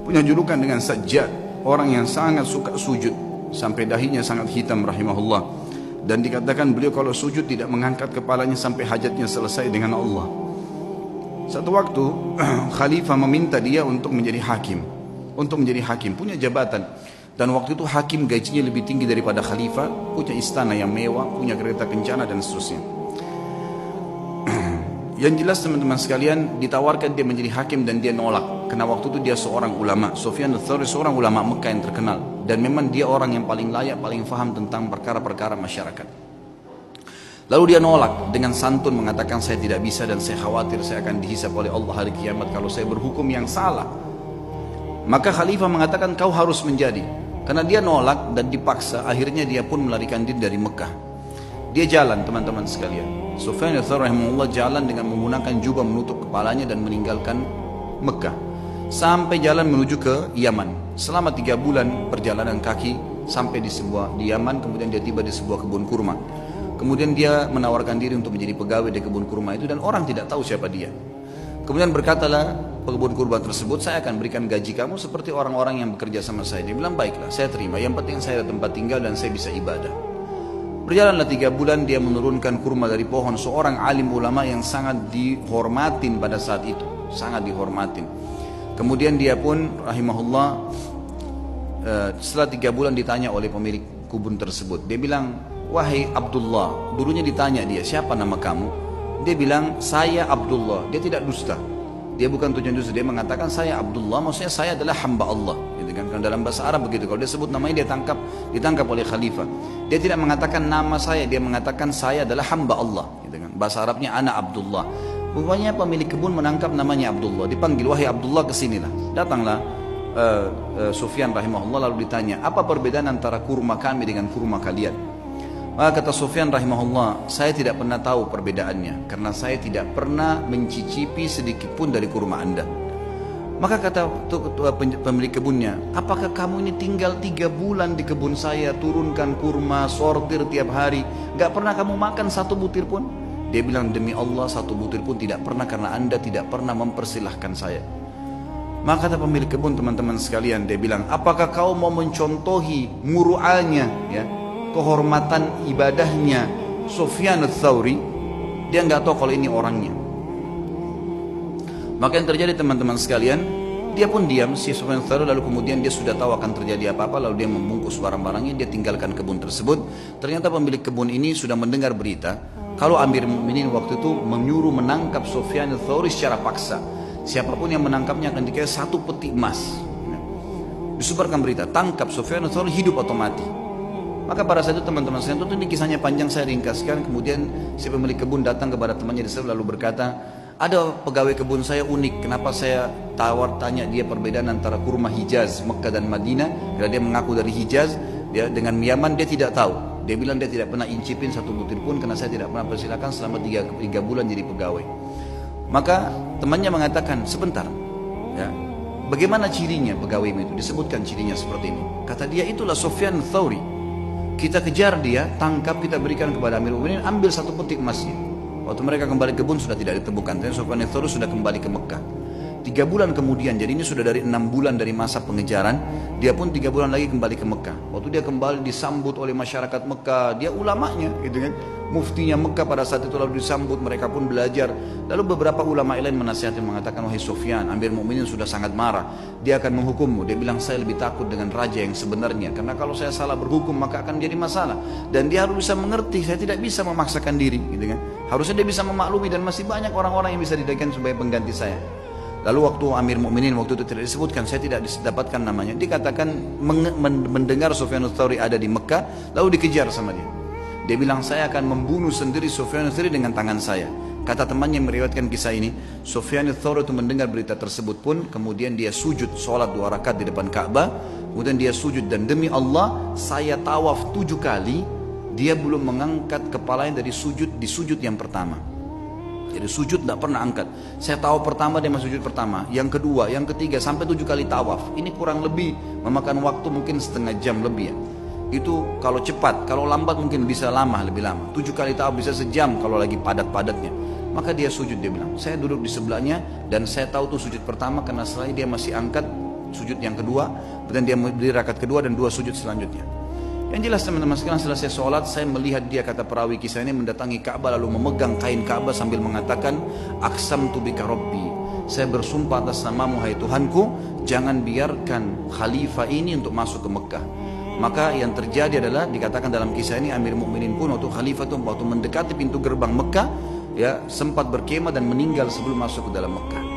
Punya julukan dengan Sajjad, orang yang sangat suka sujud sampai dahinya sangat hitam rahimahullah. Dan dikatakan beliau kalau sujud tidak mengangkat kepalanya sampai hajatnya selesai dengan Allah. Satu waktu khalifah meminta dia untuk menjadi hakim, punya jabatan. Dan waktu itu hakim gajinya lebih tinggi daripada khalifah, punya istana yang mewah, punya kereta kencana dan seterusnya. Yang jelas teman-teman sekalian, ditawarkan dia menjadi hakim dan dia nolak. Karena waktu itu dia seorang ulama, Sufyan ats-Tsauri seorang ulama Mekah yang terkenal. Dan memang dia orang yang paling layak, paling faham tentang perkara-perkara masyarakat. Lalu dia nolak dengan santun mengatakan saya tidak bisa dan saya khawatir saya akan dihisab oleh Allah hari kiamat kalau saya berhukum yang salah. Maka khalifah mengatakan kau harus menjadi. Karena dia nolak dan dipaksa, akhirnya dia pun melarikan diri dari Mekah. Dia jalan teman-teman sekalian. Sufyan ats-Tsauri rahimahullah jalan dengan menggunakan jubah menutup kepalanya dan meninggalkan Mekah. Sampai jalan menuju ke Yaman. Selama 3 bulan perjalanan kaki sampai di Yaman, kemudian dia tiba di sebuah kebun kurma. Kemudian dia menawarkan diri untuk menjadi pegawai di kebun kurma itu dan orang tidak tahu siapa dia. Kemudian berkatalah pekebun kurma tersebut, saya akan berikan gaji kamu seperti orang-orang yang bekerja sama saya. Dia bilang baiklah, saya terima. Yang penting saya ada tempat tinggal dan saya bisa ibadah. Berjalanlah 3 bulan dia menurunkan kurma dari pohon. Seorang alim ulama yang sangat dihormatin pada saat itu, sangat dihormatin. Kemudian dia pun rahimahullah setelah 3 bulan ditanya oleh pemilik kebun tersebut. Dia bilang, wahai Abdullah, dulunya ditanya dia, siapa nama kamu? Dia bilang, saya Abdullah. Dia tidak dusta. Dia bukan tujuan dusta. Dia mengatakan saya Abdullah, maksudnya saya adalah hamba Allah. Gitu kan? Karena dalam bahasa Arab begitu. Kalau dia sebut namanya dia ditangkap oleh khalifah. Dia tidak mengatakan nama saya, dia mengatakan saya adalah hamba Allah. Gitu kan? Bahasa Arabnya ana Abdullah. Rupanya pemilik kebun menangkap namanya Abdullah. Dipanggil, wahai Abdullah kesinilah. Datanglah Sufyan rahimahullah lalu ditanya, apa perbedaan antara kurma kami dengan kurma kalian? Maka kata Sufyan rahimahullah, saya tidak pernah tahu perbedaannya karena saya tidak pernah mencicipi sedikit pun dari kurma anda. Maka kata pemilik kebunnya, apakah kamu ini tinggal 3 bulan di kebun saya, turunkan kurma, sortir tiap hari, gak pernah kamu makan 1 butir pun? Dia bilang, demi Allah 1 butir pun tidak pernah karena anda tidak pernah mempersilahkan saya. Maka kata pemilik kebun, teman-teman sekalian, dia bilang, apakah kau mau mencontohi muru'anya, ya, kehormatan ibadahnya Sufyan ats-Tsauri? Dia nggak tahu kalau ini orangnya. Maka yang terjadi teman-teman sekalian, dia pun diam si Sufyan ats-Tsauri, lalu kemudian dia sudah tahu akan terjadi apa-apa, lalu dia membungkus barang-barangnya, dia tinggalkan kebun tersebut. Ternyata pemilik kebun ini sudah mendengar berita kalau Amir Mukminin waktu itu menyuruh menangkap Sufyan ats-Tsauri secara paksa. Siapapun yang menangkapnya akan dikasih 1 peti emas. Disebarkan berita, tangkap Sufyan ats-Tsauri, hidup atau mati. Maka pada saat itu teman-teman sekalian, tentu ini kisahnya panjang, saya ringkaskan. Kemudian si pemilik kebun datang kepada temannya di sana lalu berkata, ada pegawai kebun saya unik, kenapa saya tanya dia perbedaan antara kurma Hijaz, Mekah dan Madinah. Karena dia mengaku dari Hijaz, dia dengan Yaman dia tidak tahu. Dia bilang dia tidak pernah incipin 1 butir pun karena saya tidak pernah persilakan selama 3 bulan jadi pegawai. Maka temannya mengatakan, sebentar, ya, bagaimana cirinya pegawai itu? Disebutkan cirinya seperti ini. Kata dia, itulah Sufyan ats-Tsauri. Kita kejar dia, tangkap, kita berikan kepada Amir Mukminin, ambil 1 peti emasnya. Waktu mereka kembali ke kebun sudah tidak ditemukan. Tapi Sufyan ats-Tsauri sudah kembali ke Mekah. 3 bulan kemudian, jadi ini sudah dari 6 bulan dari masa pengejaran, dia pun 3 bulan lagi kembali ke Mekah. Waktu dia kembali disambut oleh masyarakat Mekah, dia ulamanya, gitu kan, muftinya Mekah pada saat itu, lalu disambut, mereka pun belajar. Lalu beberapa ulama lain menasihati mengatakan, wahai Sufyan, Amir Mukminin sudah sangat marah, dia akan menghukummu. Dia bilang, saya lebih takut dengan raja yang sebenarnya, karena kalau saya salah berhukum maka akan jadi masalah. Dan dia harus bisa mengerti, saya tidak bisa memaksakan diri, gitu kan. Harusnya dia bisa memaklumi dan masih banyak orang-orang yang bisa didapatkan sebagai pengganti saya. Lalu waktu Amir Mukminin waktu itu tidak disebutkan, saya tidak dapatkan namanya, dikatakan mendengar Sufyan ats-Tsauri ada di Mekah, lalu dikejar sama dia. Dia bilang, saya akan membunuh sendiri Sufyan ats-Tsauri dengan tangan saya. Kata temannya yang meriwayatkan kisah ini, Sufyan ats-Tsauri itu mendengar berita tersebut pun, kemudian dia sujud sholat 2 rakaat di depan Ka'bah. Kemudian dia sujud, dan demi Allah saya tawaf 7 kali, dia belum mengangkat kepalanya dari sujud di sujud yang pertama. Jadi sujud tidak pernah angkat. Saya tahu pertama dia masuk sujud pertama, yang kedua, yang ketiga, sampai 7 kali tawaf. Ini kurang lebih memakan waktu mungkin setengah jam lebih ya. Itu kalau cepat, kalau lambat mungkin bisa lama, lebih lama. 7 kali tawaf bisa sejam kalau lagi padat-padatnya. Maka dia sujud, dia bilang, saya duduk di sebelahnya dan saya tahu tuh sujud pertama karena setelah dia masih angkat sujud yang kedua, dan dia berdiri rakaat kedua dan 2 sujud selanjutnya. Yang jelas teman-teman sekalian, selesai sholat saya melihat dia, kata perawi kisah ini, mendatangi Ka'bah lalu memegang kain Ka'bah sambil mengatakan, aqsamtu bika rabbi, saya bersumpah atas namamu hai Tuhanku, jangan biarkan khalifah ini untuk masuk ke Mekah. Maka yang terjadi adalah dikatakan dalam kisah ini, Amir Mukminin pun waktu khalifah itu waktu mendekati pintu gerbang Mekah, ya sempat berkemah dan meninggal sebelum masuk ke dalam Mekah.